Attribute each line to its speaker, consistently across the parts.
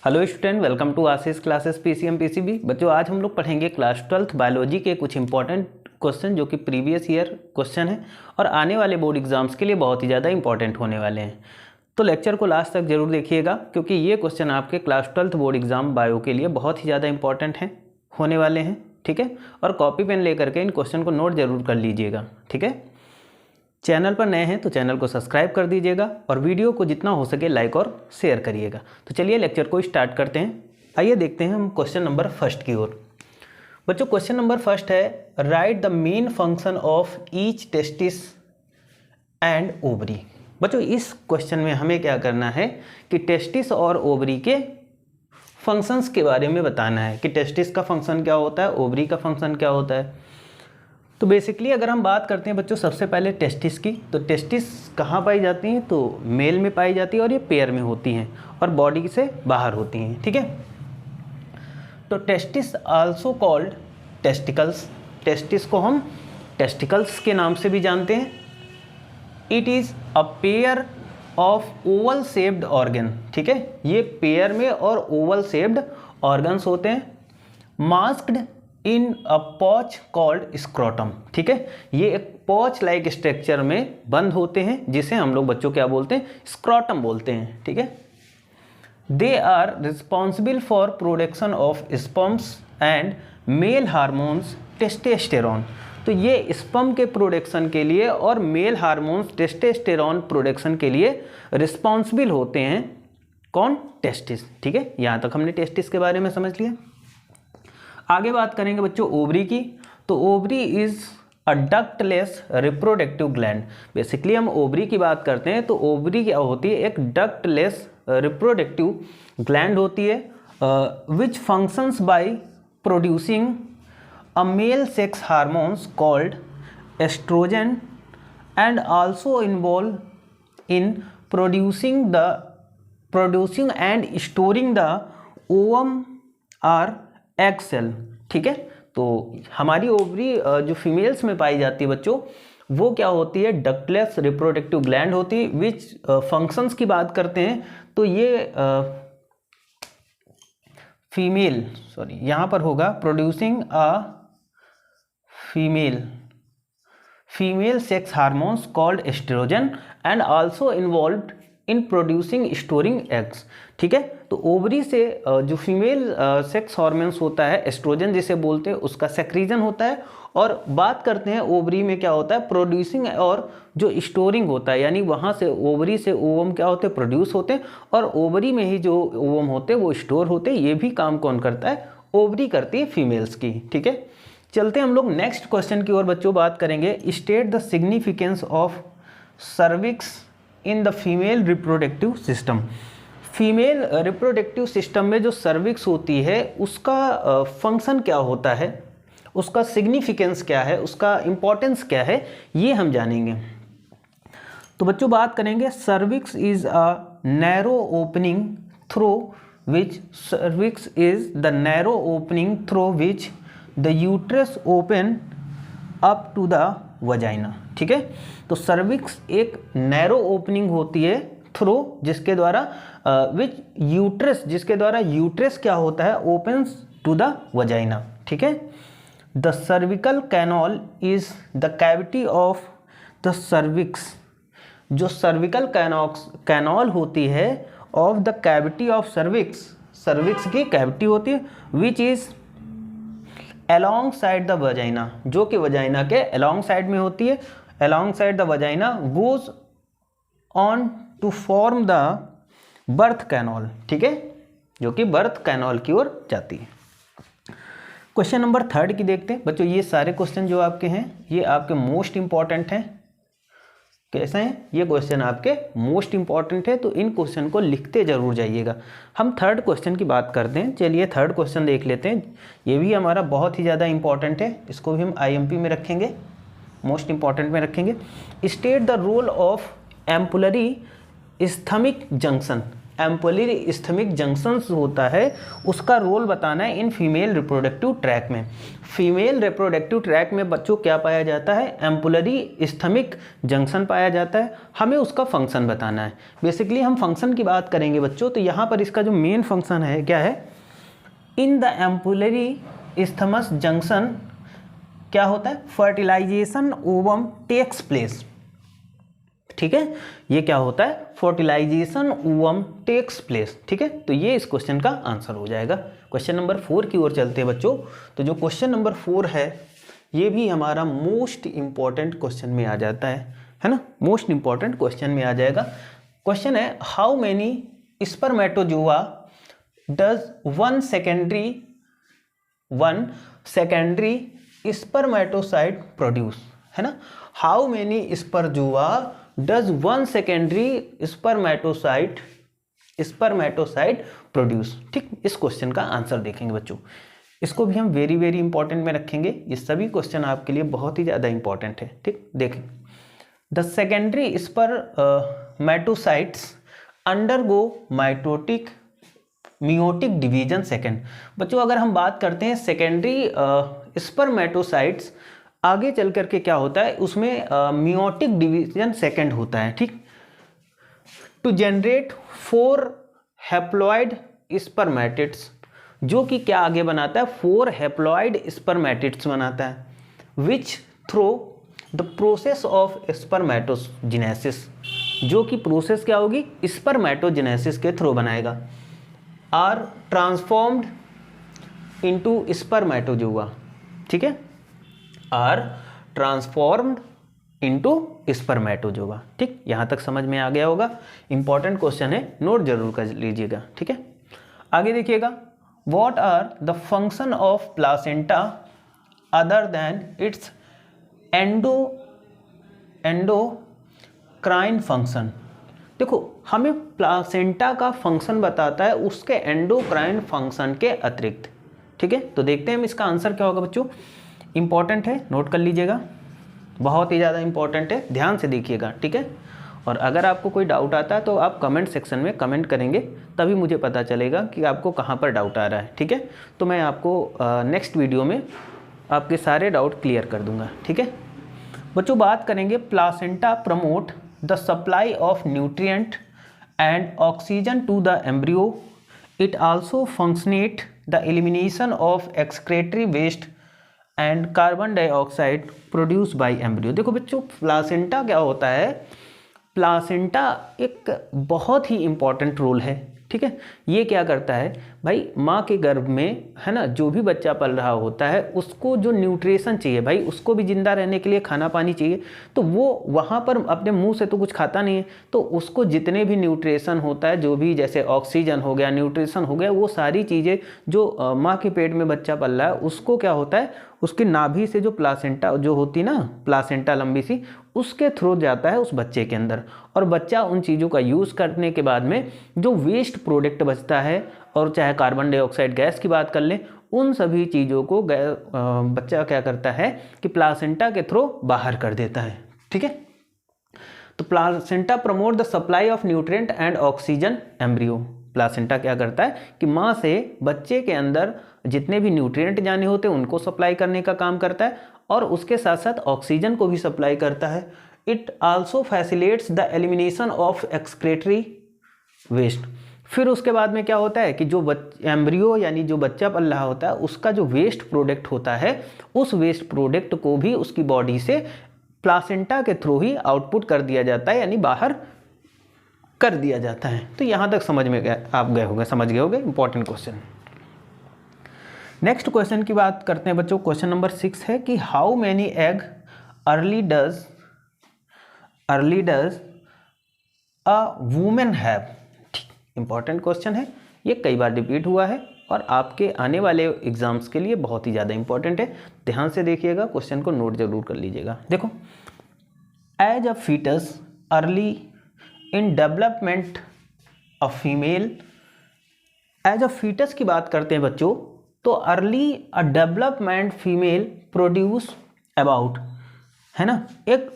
Speaker 1: Hello student, welcome to Ashish classes PCM PCB. बच्चों, आज हम लोग पढ़ेंगे क्लास 12th बायोलॉजी के कुछ इंपॉर्टेंट क्वेश्चन जो कि प्रीवियस ईयर क्वेश्चन है और आने वाले बोर्ड एग्जाम्स के लिए बहुत ही ज़्यादा इंपॉर्टेंट होने वाले हैं। तो लेक्चर को लास्ट तक जरूर देखिएगा, क्योंकि ये क्वेश्चन आपके class 12th board exam bio के लिए बहुत ही ज़्यादा इंपॉर्टेंट होने वाले हैं। ठीक है, और कॉपी पेन लेकर के इन क्वेश्चन को नोट जरूर कर लीजिएगा। ठीक है, चैनल पर नए हैं तो चैनल को सब्सक्राइब कर दीजिएगा और वीडियो को जितना हो सके लाइक और शेयर करिएगा। तो चलिए लेक्चर को स्टार्ट करते हैं। आइए देखते हैं हम क्वेश्चन नंबर फर्स्ट की ओर। बच्चों, क्वेश्चन नंबर फर्स्ट है, right the main function of each testis and ovary. बच्चों, इस क्वेश्चन में हमें क्या करना है कि टेस्टिस और ओवरी के फंक्शंस के बारे में बताना है कि टेस्टिस का फंक्शन क्या होता है, ओवरी का फंक्शन क्या होता है। तो बेसिकली अगर हम बात करते हैं बच्चों सबसे पहले टेस्टिस की, तो टेस्टिस कहाँ पाई जाती हैं, तो मेल में पाई जाती है और ये पेयर में होती हैं और बॉडी से बाहर होती हैं। ठीक है, तो testis also called testicles. Testis को हम टेस्टिकल्स के नाम से भी जानते हैं। It is a pair of Oval shaped organ. ठीक है, ये पेयर में और ओवल शेप्ड ऑर्गन्स होते हैं, मास्क्ड इन अ पॉच कॉल्ड स्क्रोटम। ठीक है, ये एक पॉच लाइक स्ट्रक्चर में बंद होते हैं जिसे हम लोग बच्चों क्या बोलते हैं, स्क्रोटम बोलते हैं। ठीक है, they are responsible for production of sperms and male hormones testosterone. तो ये स्पर्म के प्रोडक्शन के लिए और मेल हार्मोन्स टेस्टोस्टेरोन प्रोडक्शन के लिए रिस्पॉन्सिबल होते हैं। कौन? टेस्टिस। ठीक है, यहाँ तक हमने टेस्टिस के बारे में समझ लिया। आगे बात करेंगे बच्चों ओवरी की। तो ovary is a ductless reproductive gland. Basically हम ओवरी की बात करते हैं तो ओवरी क्या होती है, एक डक्टलेस रिप्रोडक्टिव ग्लैंड होती है which functions by producing a male sex hormones called oestrogen and also involve in producing and storing the ovum or egg cell. ठीक है, तो हमारी ओवरी जो फीमेल्स में पाई जाती है बच्चों, वो क्या होती है, डक्टलेस रिप्रोडक्टिव ग्लैंड होती है। विच फंक्शंस की बात करते हैं तो ये फीमेल, सॉरी यहाँ पर होगा producing a female sex hormones called oestrogen and also involved in producing storing eggs. ठीक है, तो ओवरी से जो फीमेल सेक्स हार्मोन्स होता है एस्ट्रोजन जिसे बोलते हैं, उसका सेक्रीजन होता है। और बात करते हैं ओवरी में क्या होता है, प्रोड्यूसिंग और जो स्टोरिंग होता है, यानी वहाँ से ओवरी से ओवम क्या होते हैं, प्रोड्यूस होते हैं और ओवरी में ही जो ओवम होते हैं वो स्टोर होते हैं। ये भी काम कौन करता है, ओवरी करती है फीमेल्स की। ठीक है, चलते हैं हम लोग नेक्स्ट क्वेश्चन की ओर बच्चों। बात करेंगे state the significance of cervix in the female reproductive system. Female reproductive system में जो सर्विक्स होती है उसका फंक्शन क्या होता है, उसका सिग्निफिकेंस क्या है, उसका इम्पोर्टेंस क्या है, ये हम जानेंगे। तो बच्चों बात करेंगे, cervix is a narrow opening through which the uterus open up to the vagina. ठीक है, तो सर्विक्स एक नैरो ओपनिंग होती है थ्रू जिसके द्वारा जिसके द्वारा यूट्रस क्या होता है, ओपन्स टू द वजाइना। ठीक है, the cervical canal is the cavity of the cervix. जो सर्विकल कैनॉल होती है of the cavity of cervix की कैविटी होती है which is alongside the vagina, जो कि वजाइना के अलोंग साइड में होती है। Alongside the vagina goes on to form the birth canal. ठीक है, जो कि बर्थ कैनॉल की ओर जाती है। क्वेश्चन नंबर थर्ड की देखते हैं बच्चों। ये सारे क्वेश्चन जो आपके हैं ये आपके मोस्ट इंपॉर्टेंट हैं। कैसे हैं ये क्वेश्चन, आपके मोस्ट इंपॉर्टेंट है, तो इन क्वेश्चन को लिखते जरूर जाइएगा। हम थर्ड क्वेश्चन की बात करते हैं। चलिए थर्ड क्वेश्चन देख लेते हैं। ये भी हमारा बहुत ही ज़्यादा इंपॉर्टेंट है, इसको भी हम IMP में रखेंगे, मोस्ट इंपॉर्टेंट में रखेंगे। State the role of ampullary isthmic junction ampullary isthmic junctions होता है उसका रोल बताना है इन फीमेल रिप्रोडक्टिव ट्रैक में। फीमेल रिप्रोडक्टिव ट्रैक में बच्चों क्या पाया जाता है? एम्पुलरी इस्थमिक जंक्शन पाया जाता है। हमें उसका फंक्शन बताना है। बेसिकली हम फंक्शन की बात करेंगे बच्चों, तो यहाँ पर इसका जो मेन फंक्शन है क्या है? In the ampullary isthmus junction क्या होता है? Fertilisation ovum takes place. ठीक है, ये क्या होता है? Fertilisation ovum takes place. ठीक है, तो ये इस क्वेश्चन का आंसर हो जाएगा। क्वेश्चन नंबर 4 की ओर चलते हैं बच्चों। तो जो क्वेश्चन नंबर 4 है ये भी हमारा मोस्ट इंपॉर्टेंट क्वेश्चन में आ जाता है ना? मोस्ट इंपॉर्टेंट क्वेश्चन में आ जाएगा। क्वेश्चन है how many spermatozoa does one secondary spermatocyte produce, है ना? How many spermatozoa does one secondary spermatocyte produce. ठीक, इस क्वेश्चन का आंसर देखेंगे बच्चों। इसको भी हम वेरी वेरी इंपॉर्टेंट में रखेंगे। ये सभी क्वेश्चन आपके लिए बहुत ही ज़्यादा इंपॉर्टेंट है। ठीक, देखें। The secondary spermatocytes undergo meiotic division second. बच्चों अगर हम बात करते हैं सेकेंडरी स्पर्मेटोसाइट्स, आगे चल करके क्या होता है उसमें मियोटिक डिवीजन सेकेंड होता है। ठीक, टू जनरेट 4 हैप्लॉइड स्पर्मेटिड्स, जो कि क्या आगे बनाता है? 4 हैप्लॉइड स्पर्मेटिड्स बनाता है, which through the process of spermatogenesis, जो कि प्रोसेस क्या होगी? स्पर्मेटोजेनेसिस के थ्रू बनाएगा। Or transformed into spermatozoa. ठीक है, आर ट्रांसफॉर्म्ड इनटू स्पर्मेटोजोआ। ठीक, यहां तक समझ में आ गया होगा। इंपॉर्टेंट क्वेश्चन है, नोट जरूर कर लीजिएगा। ठीक है, आगे देखिएगा। What are the function of placenta other than its endocrine function. देखो, हमें प्लासेंटा का फंक्शन बताता है उसके एंडोक्राइन फंक्शन के अतिरिक्त। ठीक है, तो देखते हैं हम इसका आंसर क्या होगा बच्चों। इंपॉर्टेंट है, नोट कर लीजिएगा, बहुत ही ज़्यादा इंपॉर्टेंट है, ध्यान से देखिएगा। ठीक है, और अगर आपको कोई डाउट आता है तो आप कमेंट सेक्शन में कमेंट करेंगे, तभी मुझे पता चलेगा कि आपको कहाँ पर डाउट आ रहा है। ठीक है, तो मैं आपको नेक्स्ट वीडियो में आपके सारे डाउट क्लियर कर दूंगा। ठीक है बच्चों, बात करेंगे placenta promote the supply of nutrient and oxygen to the embryo. It also functionate the elimination of excretory waste and carbon dioxide produce by embryo. देखो बच्चों, प्लासेंटा क्या होता है? प्लासेंटा एक बहुत ही इंपॉर्टेंट रोल है। ठीक है, ये क्या करता है भाई? माँ के गर्भ में, है ना, जो भी बच्चा पल रहा होता है उसको जो न्यूट्रिशन चाहिए भाई, उसको भी जिंदा रहने के लिए खाना पानी चाहिए, तो वो वहाँ पर अपने मुंह से तो कुछ खाता नहीं है, तो उसको जितने भी न्यूट्रिशन होता है, जो भी जैसे ऑक्सीजन हो गया, न्यूट्रिशन हो गया, वो सारी चीज़ें जो माँ के पेट में बच्चा पल रहा है उसको क्या होता है, उसकी नाभि से जो प्लासेंटा जो होती ना, प्लासेंटा लंबी सी, उसके थ्रू जाता है उस बच्चे के अंदर, और बच्चा उन चीज़ों का यूज़ करने के बाद में जो वेस्ट प्रोडक्ट बचता है, और चाहे कार्बन डाइऑक्साइड गैस की बात कर लें, उन सभी चीज़ों को बच्चा क्या करता है कि प्लासेंटा के थ्रू बाहर कर देता है। ठीक है, तो placenta promote the supply of nutrient and oxygen embryo. Placenta क्या करता है कि माँ से बच्चे के अंदर जितने भी न्यूट्रिएंट जाने होते हैं उनको सप्लाई करने का काम करता है, और उसके साथ साथ ऑक्सीजन को भी सप्लाई करता है। It also facilitates the elimination of excretory waste. फिर उसके बाद में क्या होता है कि जो एम्ब्रियो यानी जो बच्चा पल रहा होता है उसका जो वेस्ट प्रोडक्ट होता है, उस वेस्ट प्रोडक्ट को भी उसकी बॉडी से प्लासेंटा के थ्रू ही आउटपुट कर दिया जाता है, यानी बाहर कर दिया जाता है। तो यहाँ तक समझ में आप गए होंगे, समझ गए होंगे, इंपॉर्टेंट क्वेश्चन। नेक्स्ट क्वेश्चन की बात करते हैं बच्चों। क्वेश्चन नंबर 6 है कि how many egg early does a women have. Important question है, ये कई बार रिपीट हुआ है और आपके आने वाले एग्जाम्स के लिए बहुत ही ज़्यादा इंपॉर्टेंट है। ध्यान से देखिएगा, क्वेश्चन को नोट जरूर कर लीजिएगा। देखो, as a foetus early in development a female, as a foetus की बात करते हैं बच्चों, तो early a development female produce about, है ना, एक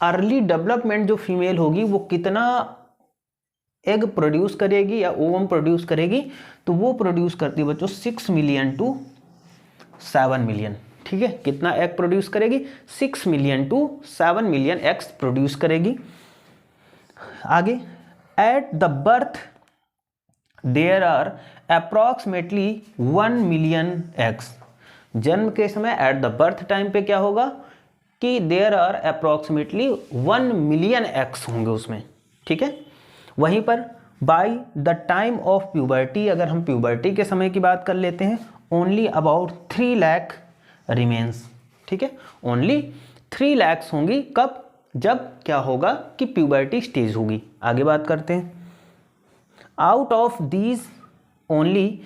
Speaker 1: अर्ली डेवलपमेंट जो फीमेल होगी वो कितना एग प्रोड्यूस करेगी या ओवम प्रोड्यूस करेगी, तो वो प्रोड्यूस करती है बच्चों 6 मिलियन टू 7 मिलियन। ठीक है, कितना एग प्रोड्यूस करेगी? 6 million to 7 million eggs produce करेगी। आगे, at the birth there are approximately 1 million eggs. जन्म के समय एट द बर्थ टाइम पे क्या होगा कि there are approximately 1 million eggs होंगे उसमें। ठीक है, वहीं पर by the time of puberty, अगर हम प्यूबर्टी के समय की बात कर लेते हैं, ओनली अबाउट 3 लाख रिमेन्स। ठीक है, ओनली 3 लाख होंगी। कब? जब क्या होगा कि प्यूबर्टी स्टेज होगी। आगे बात करते हैं, आउट ऑफ दीज ओनली,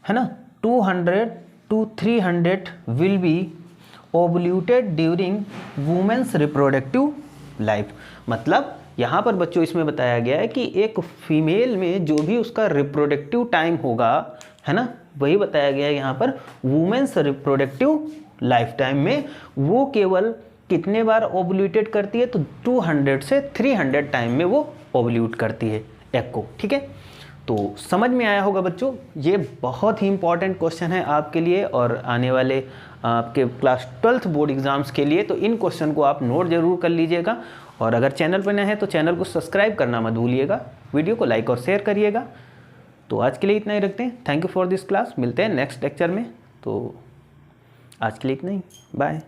Speaker 1: है ना, 200 to 300 will be ovulated during women's reproductive life. मतलब यहाँ पर बच्चों इसमें बताया गया है कि एक फीमेल में जो भी उसका रिप्रोडक्टिव टाइम होगा, है ना, वही बताया गया है यहाँ पर वुमेन्स रिप्रोडक्टिव लाइफ टाइम में वो केवल कितने बार ओवल्यूटेड करती है? तो 200 से 300 टाइम में वो ओवल्यूट करती है एग को। ठीक है, तो समझ में आया होगा बच्चों, ये बहुत ही इंपॉर्टेंट क्वेश्चन है आपके लिए और आने वाले आपके क्लास 12th बोर्ड एग्जाम्स के लिए। तो इन क्वेश्चन को आप नोट जरूर कर लीजिएगा और अगर चैनल पर नए हैं तो चैनल को सब्सक्राइब करना मत भूलिएगा, वीडियो को लाइक और शेयर करिएगा। तो आज के लिए इतना ही रखते हैं। Thank you for this class. मिलते हैं नेक्स्ट लेक्चर में। तो आज के लिए इतना ही, बाय।